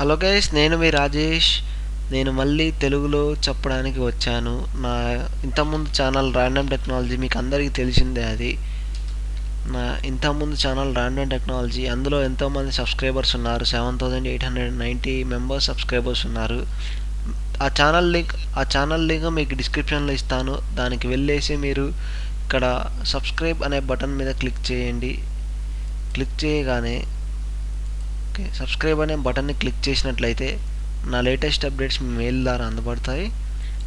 Hello guys, నేను మీ రాజేష్. నేను మళ్ళీ తెలుగులో చెప్పడానికి వచ్చాను. నా ఇంతకుముందు ఛానల్ ర్యాండమ్ టెక్నాలజీ మీకు అందరికీ తెలిసిందే. అది నా ఇంతకుముందు ఛానల్ ర్యాండమ్ టెక్నాలజీ. అందులో ఎంతోమంది సబ్స్క్రైబర్స్ ఉన్నారు. 7890 మెంబర్స్ సబ్స్క్రైబర్స్ ఉన్నారు. ఆ ఛానల్ లింక్ మీకు డిస్క్రిప్షన్లో ఇస్తాను. దానికి వెళ్ళేసి మీరు ఇక్కడ సబ్స్క్రైబ్ అనే బటన్ మీద క్లిక్ చేయండి. క్లిక్ చేయగానే సబ్స్క్రైబ్ అనే బటన్ని క్లిక్ చేసినట్లయితే నా లేటెస్ట్ అప్డేట్స్ మీ మెయిల్ ద్వారా అందబడతాయి.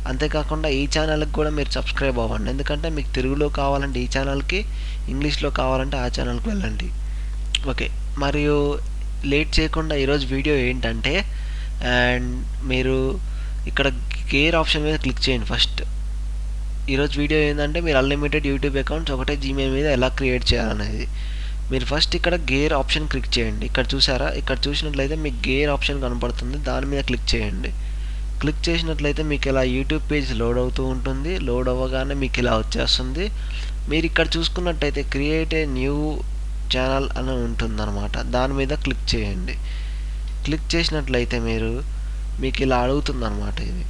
అంతేకాకుండా ఈ ఛానల్కి కూడా మీరు సబ్స్క్రైబ్ అవ్వండి. ఎందుకంటే మీకు తెలుగులో కావాలంటే ఈ ఛానల్కి, ఇంగ్లీష్లో కావాలంటే ఆ ఛానల్కి వెళ్ళండి. ఓకే, మరియు లేట్ చేయకుండా ఈరోజు వీడియో ఏంటంటే, అండ్ మీరు ఇక్కడ గేర్ ఆప్షన్ మీద క్లిక్ చేయండి. ఫస్ట్ ఈరోజు వీడియో ఏంటంటే మీరు అన్లిమిటెడ్ యూట్యూబ్ అకౌంట్స్ ఒకటే జీమెయిల్ మీద ఎలా క్రియేట్ చేయాలనేది. మీరు ఫస్ట్ ఇక్కడ గేర్ ఆప్షన్ క్లిక్ చేయండి. ఇక్కడ చూసారా? ఇక్కడ చూసినట్లయితే మీకు గేర్ ఆప్షన్ కనపడుతుంది. దాని మీద క్లిక్ చేయండి. క్లిక్ చేసినట్లయితే మీకు ఇలా యూట్యూబ్ పేజ్ లోడ్ అవుతూ ఉంటుంది. లోడ్ అవ్వగానే మీకు ఇలా వచ్చేస్తుంది. మీరు ఇక్కడ చూసుకున్నట్టయితే క్రియేట్ ఏ న్యూ ఛానల్ అని ఉంటుందన్నమాట. దాని మీద క్లిక్ చేయండి. క్లిక్ చేసినట్లయితే మీకు ఇలా అడుగుతుంది అనమాట. ఇది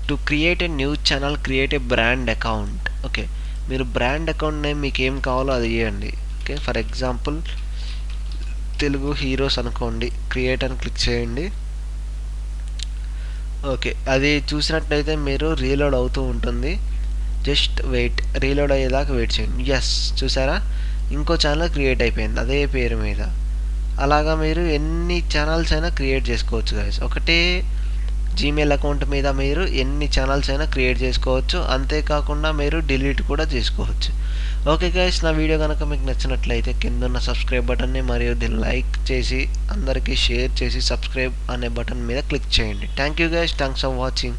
to create a new channel, create a brand account. Okay, మీరు బ్రాండ్ అకౌంట్ నేమ్ మీకు ఏం కావాలో అది ఇవ్వండి. Okay, for example Telugu heroes అనుకోండి. క్రియేట్ అని క్లిక్ చేయండి. ఓకే, అది చూసినట్లయితే మీరు రీలోడ్ అవుతూ ఉంటుంది. జస్ట్ వెయిట్, రీలోడ్ అయ్యేదాకా వెయిట్ చేయండి. ఎస్, చూసారా? ఇంకో ఛానల్ క్రియేట్ అయిపోయింది అదే పేరు మీద. అలాగా మీరు ఎన్ని ఛానల్స్ అయినా క్రియేట్ చేసుకోవచ్చు గైస్. ఒకటే జీమెయిల్ అకౌంట్ మీద మీరు ఎన్ని ఛానల్స్ అయినా క్రియేట్ చేసుకోవచ్చు. అంతేకాకుండా మీరు డిలీట్ కూడా చేసుకోవచ్చు. ఓకే గైస్, నా వీడియో కనుక మీకు నచ్చినట్లయితే కింద ఉన్న సబ్స్క్రైబ్ బటన్ని మరియు దీన్ని లైక్ చేసి అందరికీ షేర్ చేసి సబ్స్క్రైబ్ అనే బటన్ మీద క్లిక్ చేయండి. Thank you guys, thanks for watching.